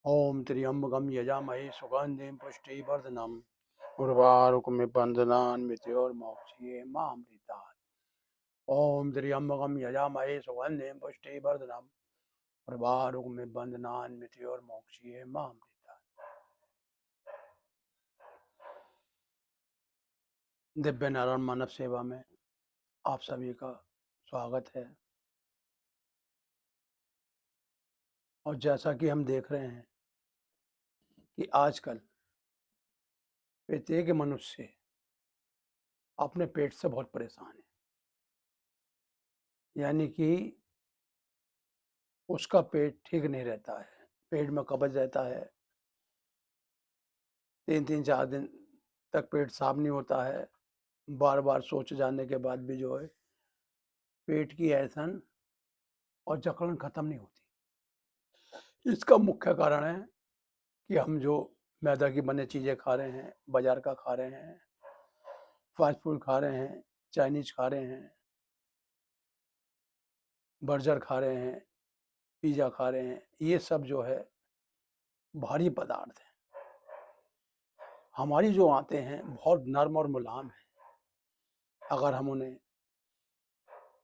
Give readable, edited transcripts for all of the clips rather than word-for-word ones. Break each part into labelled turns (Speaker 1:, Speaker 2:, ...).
Speaker 1: ओम त्र्यंबकं यजामहे सुगंधिं पुष्टिवर्धनम् उर्वारुकमिव बन्धनान् मृत्योर्मोक्षये मामृतात्। ओम त्र्यंबकं यजामहे सुगंधिं पुष्टिवर्धनम् उर्वारुकमिव बन्धनान् मृत्योर्मोक्षये मामृतात्। दिव्य नारायण मानव सेवा में आप सभी का स्वागत है। और जैसा कि हम देख रहे हैं कि आजकल प्रत्येक मनुष्य अपने पेट से बहुत परेशान है। यानी कि उसका पेट ठीक नहीं रहता है, पेट में कब्ज रहता है, 3-4 दिन तक पेट साफ नहीं होता है। बार बार शौच जाने के बाद भी जो है पेट की ऐंठन और जकड़न खत्म नहीं होती। इसका मुख्य कारण है कि हम जो मैदा की बने चीज़ें खा रहे हैं, बाजार का खा रहे हैं, फास्ट फूड खा रहे हैं, चाइनीज खा रहे हैं, बर्गर खा रहे हैं, पिज़्ज़ा खा रहे हैं। ये सब जो है भारी पदार्थ हैं। हमारी जो आंतें हैं बहुत नर्म और मुलायम हैं। अगर हम उन्हें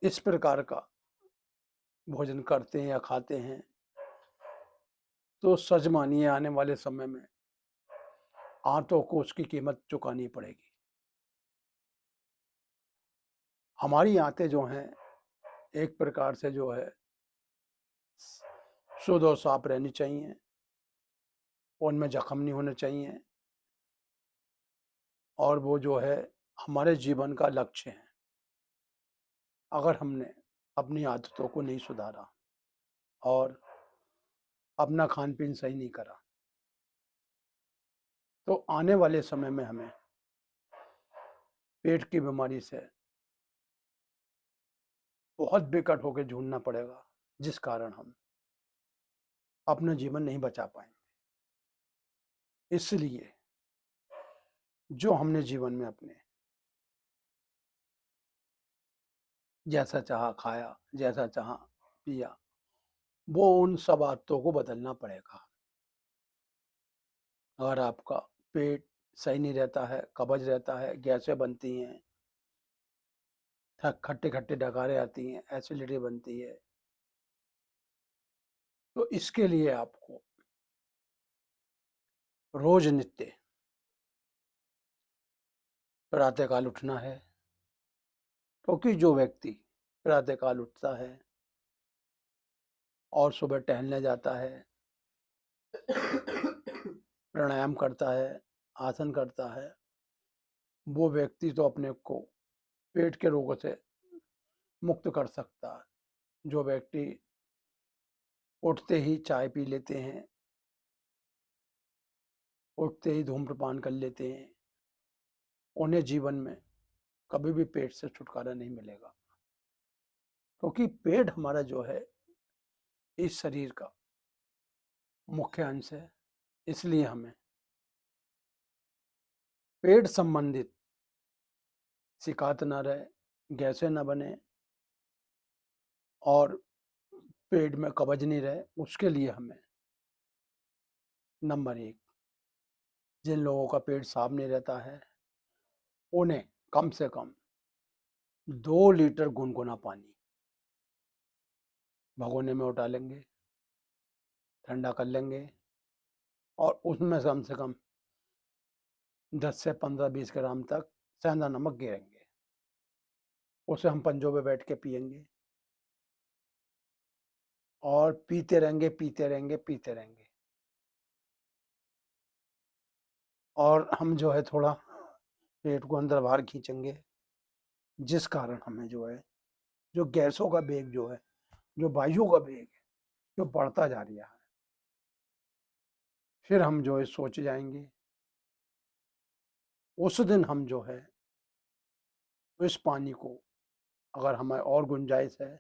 Speaker 1: इस प्रकार का भोजन करते हैं या खाते हैं तो सच मानिए आने वाले समय में आंतों को उसकी कीमत चुकानी पड़ेगी। हमारी आंतें जो हैं एक प्रकार से जो है शुद्ध और साफ रहनी चाहिए, उनमें जख्म नहीं होने चाहिए, और वो जो है हमारे जीवन का लक्ष्य है। अगर हमने अपनी आदतों को नहीं सुधारा और अपना खान पीन सही नहीं करा तो आने वाले समय में हमें पेट की बीमारी से बहुत विकट होकर जूझना पड़ेगा, जिस कारण हम अपना जीवन नहीं बचा पाएंगे। इसलिए जो हमने जीवन में अपने जैसा चाहा खाया, जैसा चाहा पिया, वो उन सब आदतों को बदलना पड़ेगा। अगर आपका पेट सही नहीं रहता है, कब्ज रहता है, गैसें बनती हैं, खट्टे खट्टे डकारें आती हैं, एसिडिटी बनती है, तो इसके लिए आपको रोज नित्य प्रातःकाल उठना है। क्योंकि जो व्यक्ति प्रातःकाल उठता है और सुबह टहलने जाता है, प्राणायाम करता है, आसन करता है, वो व्यक्ति तो अपने को पेट के रोगों से मुक्त कर सकता है। जो व्यक्ति उठते ही चाय पी लेते हैं, उठते ही धूम्रपान कर लेते हैं, उन्हें जीवन में कभी भी पेट से छुटकारा नहीं मिलेगा। क्योंकि पेट हमारा जो है इस शरीर का मुख्य अंश है। इसलिए हमें पेट संबंधित शिकायत ना रहे, गैसें ना बने और पेट में कब्ज नहीं रहे, उसके लिए हमें नंबर 1, जिन लोगों का पेट साफ नहीं रहता है उन्हें कम से कम 2 लीटर गुनगुना पानी भगोने में उठा लेंगे, ठंडा कर लेंगे और उसमें से कम 10 से 15-20 ग्राम तक सेंधा नमक गिरेंगे। उसे हम पंजों पे बैठ के पिएंगे और पीते रहेंगे, पीते रहेंगे, पीते रहेंगे। और हम जो है थोड़ा पेट को अंदर बाहर खींचेंगे, जिस कारण हमें जो है जो गैसों का वेग जो है, जो वायु का वेग है, जो बढ़ता जा रहा है, फिर हम जो है सोच जाएंगे। उस दिन हम जो है इस पानी को, अगर हमें और गुंजाइश है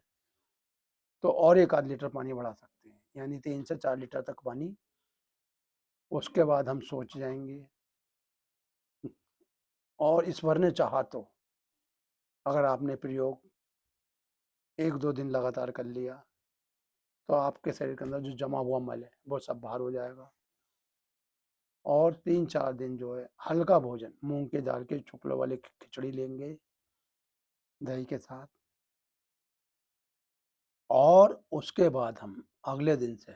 Speaker 1: तो और 1 आध लीटर पानी बढ़ा सकते हैं, यानी 3 से 4 लीटर तक पानी। उसके बाद हम सोच जाएंगे। और ईश्वर ने चाहा तो अगर आपने प्रयोग 1-2 दिन लगातार कर लिया तो आपके शरीर के अंदर जो जमा हुआ मल है वो सब बाहर हो जाएगा। और 3-4 दिन जो है हल्का भोजन, मूंग की दाल की चुकलों वाली खिचड़ी लेंगे दही के साथ, और उसके बाद हम अगले दिन से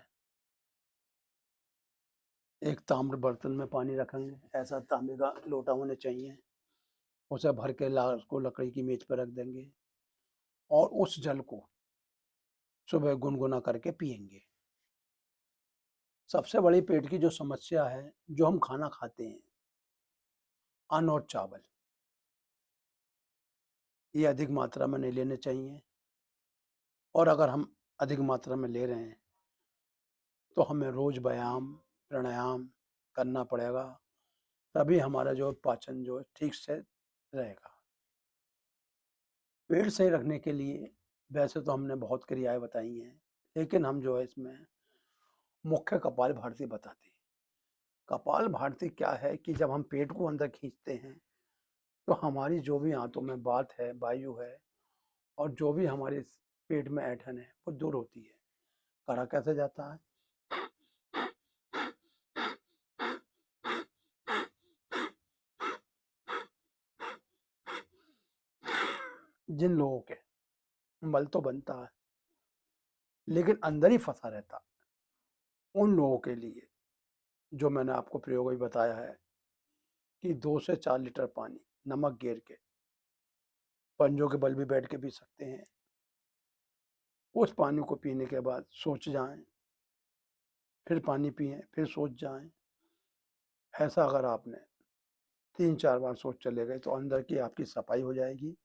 Speaker 1: एक ताम्र बर्तन में पानी रखेंगे, ऐसा तांबे का लोटा होना चाहिए, उसे भर के उसको लकड़ी की मेज पर रख देंगे और उस जल को सुबह गुनगुना करके पिएंगे। सबसे बड़ी पेट की जो समस्या है, जो हम खाना खाते हैं, अन्न और चावल, ये अधिक मात्रा में नहीं लेने चाहिए। और अगर हम अधिक मात्रा में ले रहे हैं तो हमें रोज व्यायाम, प्राणायाम करना पड़ेगा, तभी हमारा जो पाचन जो है ठीक से रहेगा। पेट सही रखने के लिए वैसे तो हमने बहुत क्रियाएं बताई हैं, लेकिन हम जो है इसमें मुख्य कपाल भाती बताते हैं। कपाल भाती क्या है कि जब हम पेट को अंदर खींचते हैं तो हमारी जो भी आंतों में बात है, वायु है, और जो भी हमारे पेट में ऐंठन है वो दूर होती है। करा कैसे जाता है? जिन लोगों के मल तो बनता है लेकिन अंदर ही फंसा रहता है, उन लोगों के लिए जो मैंने आपको प्रयोग भी बताया है कि 2 से 4 लीटर पानी नमक गेर के पंजों के बल भी बैठ के पी सकते हैं। उस पानी को पीने के बाद सोच जाएं, फिर पानी पिएं, फिर सोच जाएं। ऐसा अगर आपने 3-4 बार सोच चले गए तो अंदर की आपकी सफाई हो जाएगी,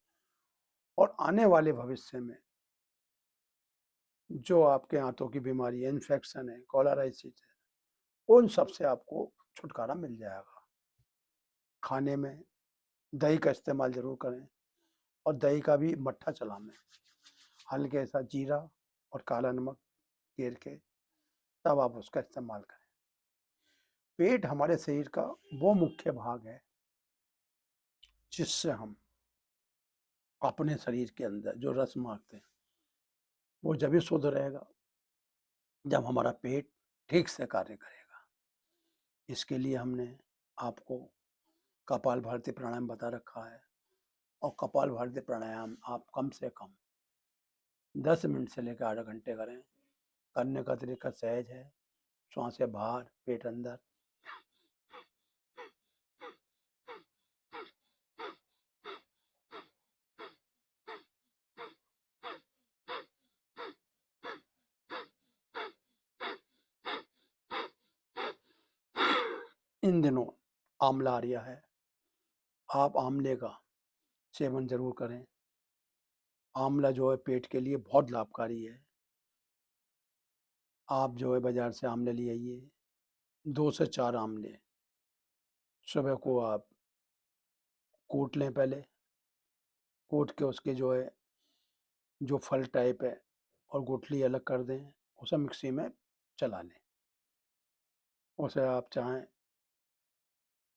Speaker 1: और आने वाले भविष्य में जो आपके आंतों की बीमारी है, इन्फेक्शन है, कोलाराइसिस है, उन सब से आपको छुटकारा मिल जाएगा। खाने में दही का इस्तेमाल जरूर करें, और दही का भी मट्ठा चला में हल्के सा जीरा और काला नमक गेर के तब आप उसका इस्तेमाल करें। पेट हमारे शरीर का वो मुख्य भाग है जिससे हम अपने शरीर के अंदर जो रस मांगते हैं वो जब भी शुद्ध रहेगा जब हमारा पेट ठीक से कार्य करेगा। इसके लिए हमने आपको कपाल भारती प्राणायाम बता रखा है, और कपाल भारती प्राणायाम आप कम से कम 10 मिनट से लेकर आधा घंटे करें। करने का तरीका सहज है, श्वासें बाहर, पेट अंदर। इन दिनों आंवला आ रहा है, आप आंवले का सेवन जरूर करें। आंवला जो है पेट के लिए बहुत लाभकारी है। आप जो है बाजार से आंवले ले आइए, 2 से 4 आंवले सुबह को आप कूट लें। पहले कूट के उसके जो है जो फल टाइप है और गुठली अलग कर दें, उसे मिक्सी में चला लें। उसे आप चाहें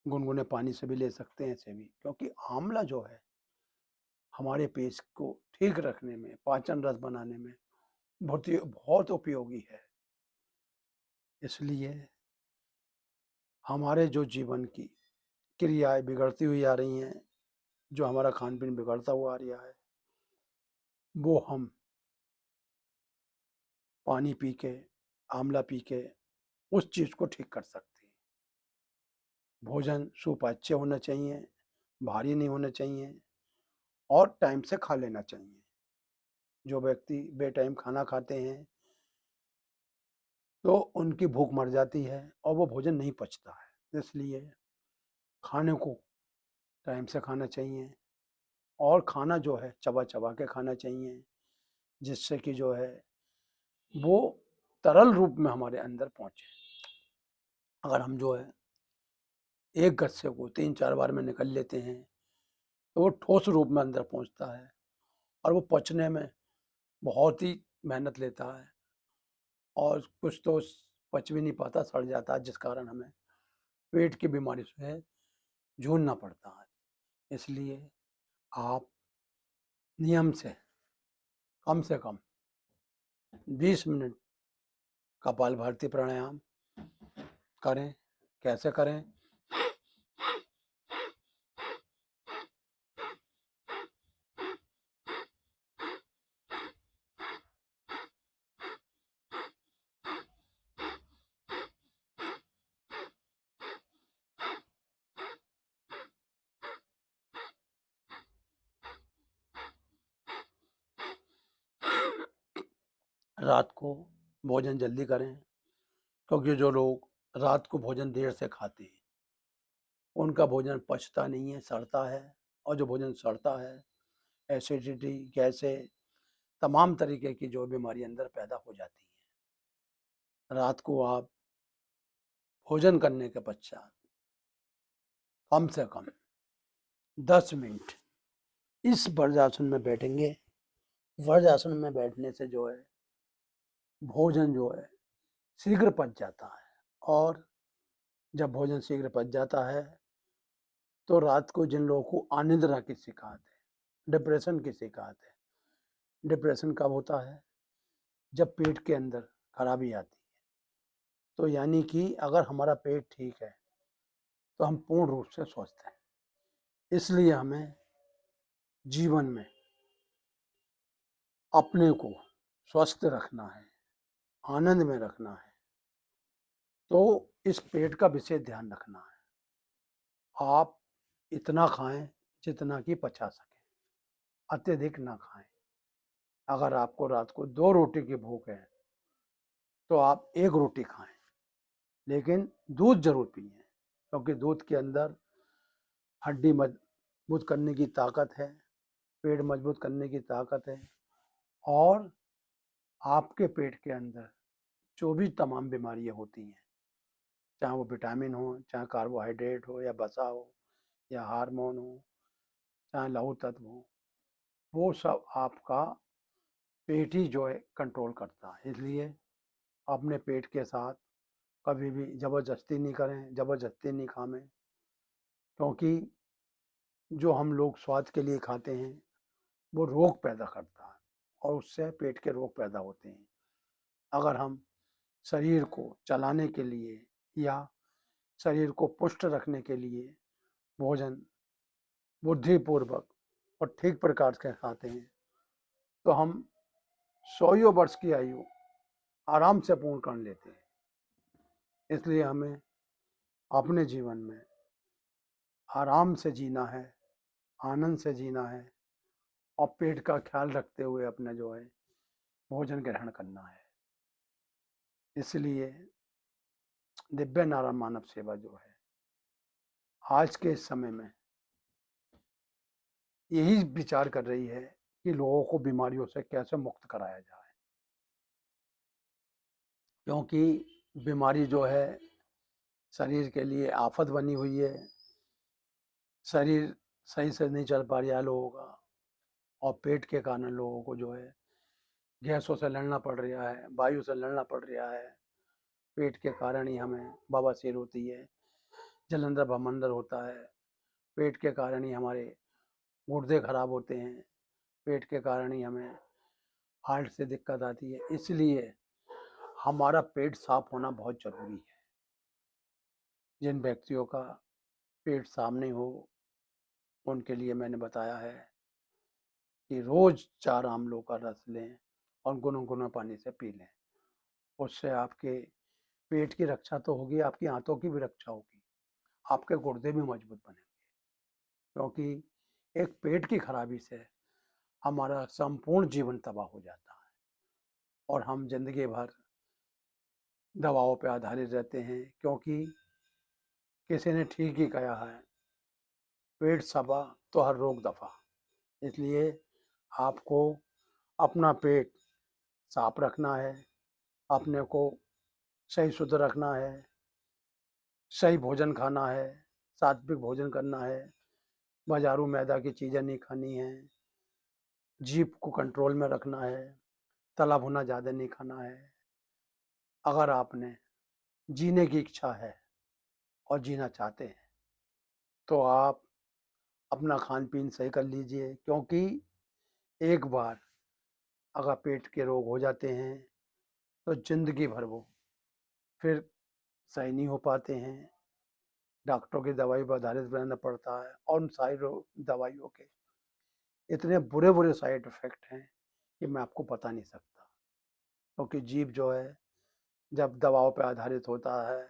Speaker 1: गुनगुने पानी से भी ले सकते हैं, ऐसे भी, क्योंकि आंवला जो है हमारे पेट को ठीक रखने में, पाचन रस बनाने में बहुत उपयोगी है। इसलिए हमारे जो जीवन की क्रियाएं बिगड़ती हुई आ रही हैं, जो हमारा खान पीन बिगड़ता हुआ आ रहा है, वो हम पानी पी के, आंवला पी के उस चीज़ को ठीक कर सकते हैं। भोजन सुपाच्य होना चाहिए, भारी नहीं होना चाहिए, और टाइम से खा लेना चाहिए। जो व्यक्ति बेटाइम खाना खाते हैं तो उनकी भूख मर जाती है और वो भोजन नहीं पचता है। इसलिए खाने को टाइम से खाना चाहिए, और खाना जो है चबा चबा के खाना चाहिए, जिससे कि जो है वो तरल रूप में हमारे अंदर पहुँचे। अगर हम जो है एक गस्से को 3-4 बार में निकल लेते हैं तो वो ठोस रूप में अंदर पहुँचता है, और वो पचने में बहुत ही मेहनत लेता है, और कुछ तो पच भी नहीं पाता, सड़ जाता है, जिस कारण हमें पेट की बीमारी से जूझना पड़ता है। इसलिए आप नियम से कम 20 मिनट कपालभाति प्राणायाम करें। कैसे करें? रात को भोजन जल्दी करें, क्योंकि जो लोग रात को भोजन देर से खाते हैं उनका भोजन पचता नहीं है, सड़ता है। और जो भोजन सड़ता है, एसिडिटी, गैसें, तमाम तरीके की जो बीमारी अंदर पैदा हो जाती है। रात को आप भोजन करने के पश्चात कम से कम 10 मिनट इस वज्रासन में बैठेंगे। वज्रासन में बैठने से जो है भोजन जो है शीघ्र पच जाता है, और जब भोजन शीघ्र पच जाता है तो रात को जिन लोगों को अनिद्रा की शिकायत है, डिप्रेशन की शिकायत है, डिप्रेशन कब होता है? जब पेट के अंदर खराबी आती है। तो यानी कि अगर हमारा पेट ठीक है तो हम पूर्ण रूप से स्वस्थ हैं। इसलिए हमें जीवन में अपने को स्वस्थ रखना है, आनंद में रखना है, तो इस पेट का विशेष ध्यान रखना है। आप इतना खाएं जितना कि पचा सकें, अत्यधिक ना खाएं। अगर आपको रात को 2 रोटी की भूख है तो आप 1 रोटी खाएं, लेकिन दूध जरूर पिएं, क्योंकि दूध के अंदर हड्डी मजबूत करने की ताकत है, पेट मजबूत करने की ताकत है, और आपके पेट के अंदर जो भी तमाम बीमारियां होती हैं, चाहे वो विटामिन हो, चाहे कार्बोहाइड्रेट हो, या वसा हो, या हार्मोन हो, चाहे लघु तत्व हो, वो सब आपका पेट ही जो है कंट्रोल करता है। इसलिए अपने पेट के साथ कभी भी ज़बरदस्ती नहीं करें, ज़बरदस्ती नहीं खाएं, क्योंकि जो हम लोग स्वाद के लिए खाते हैं वो रोग पैदा करता है, और उससे पेट के रोग पैदा होते हैं। अगर हम शरीर को चलाने के लिए या शरीर को पुष्ट रखने के लिए भोजन बुद्धिपूर्वक और ठीक प्रकार से खाते हैं तो हम 100 वर्ष की आयु आराम से पूर्ण कर लेते हैं। इसलिए हमें अपने जीवन में आराम से जीना है, आनंद से जीना है, और पेट का ख्याल रखते हुए अपना जो है भोजन ग्रहण करना है। इसलिए दिव्य नारायण मानव सेवा जो है आज के इस समय में यही विचार कर रही है कि लोगों को बीमारियों से कैसे मुक्त कराया जाए, क्योंकि बीमारी जो है शरीर के लिए आफत बनी हुई है। शरीर सही से नहीं चल पा रहा है लोगों का, और पेट के कारण लोगों को जो है गैसों से लड़ना पड़ रहा है, वायु से लड़ना पड़ रहा है। पेट के कारण ही हमें बवासीर होती है, जलंधर भमंदर होता है, पेट के कारण ही हमारे गुर्दे खराब होते हैं, पेट के कारण ही हमें हार्ट से दिक्कत आती है। इसलिए हमारा पेट साफ होना बहुत ज़रूरी है। जिन व्यक्तियों का पेट साफ नहीं हो उनके लिए मैंने बताया है कि रोज़ 4 आंवलों का रस लें और गुनगुना पानी से पी लें। उससे आपके पेट की रक्षा तो होगी, आपकी आंतों की भी रक्षा होगी, आपके गुर्दे भी मजबूत बनेंगे। क्योंकि एक पेट की खराबी से हमारा संपूर्ण जीवन तबाह हो जाता है, और हम जिंदगी भर दवाओं पर आधारित रहते हैं। क्योंकि किसी ने ठीक ही कहा है, पेट सफा तो हर रोग दफा। इसलिए आपको अपना पेट साफ रखना है, अपने को सही शुद्ध रखना है, सही भोजन खाना है, सात्विक भोजन करना है, बाजारू मैदा की चीज़ें नहीं खानी है, जीभ को कंट्रोल में रखना है, तला भुना ज़्यादा नहीं खाना है। अगर आपने जीने की इच्छा है और जीना चाहते हैं तो आप अपना खान पीन सही कर लीजिए, क्योंकि एक बार अगर पेट के रोग हो जाते हैं तो जिंदगी भर वो फिर सही नहीं हो पाते हैं, डॉक्टरों की दवाई पर आधारित रहना पड़ता है और उन सारी दवाइयों के इतने बुरे बुरे साइड इफेक्ट हैं कि मैं आपको बता नहीं सकता। क्योंकि जीभ जो है जब दवाओं पर आधारित होता है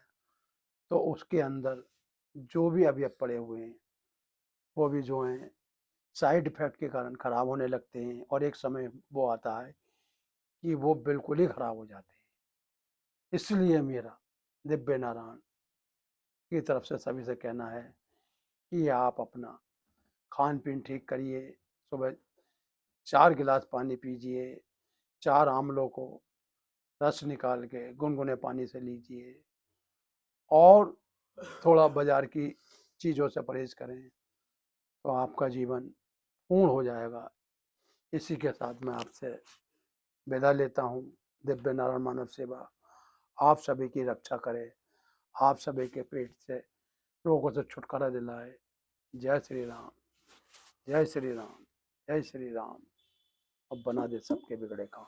Speaker 1: तो उसके अंदर जो भी अवयव पड़े हुए हैं वो भी जो हैं साइड इफेक्ट के कारण खराब होने लगते हैं और एक समय वो आता है कि वो बिल्कुल ही खराब हो जाते हैं। इसलिए मेरा दिव्य नारायण की तरफ से सभी से कहना है कि आप अपना खान पीन ठीक करिए। सुबह 4 गिलास पानी पीजिए, 4 आमलों को रस निकाल के गुनगुने पानी से लीजिए और थोड़ा बाजार की चीज़ों से परहेज करें तो आपका जीवन पूर्ण हो जाएगा। इसी के साथ मैं आपसे विदा लेता हूँ। दिव्य नारायण मानव सेवा आप सभी की रक्षा करे, आप सभी के पेट से रोगों से छुटकारा दिलाए। जय श्री राम, जय श्री राम, जय श्री राम। अब बना दे सबके बिगड़े काम।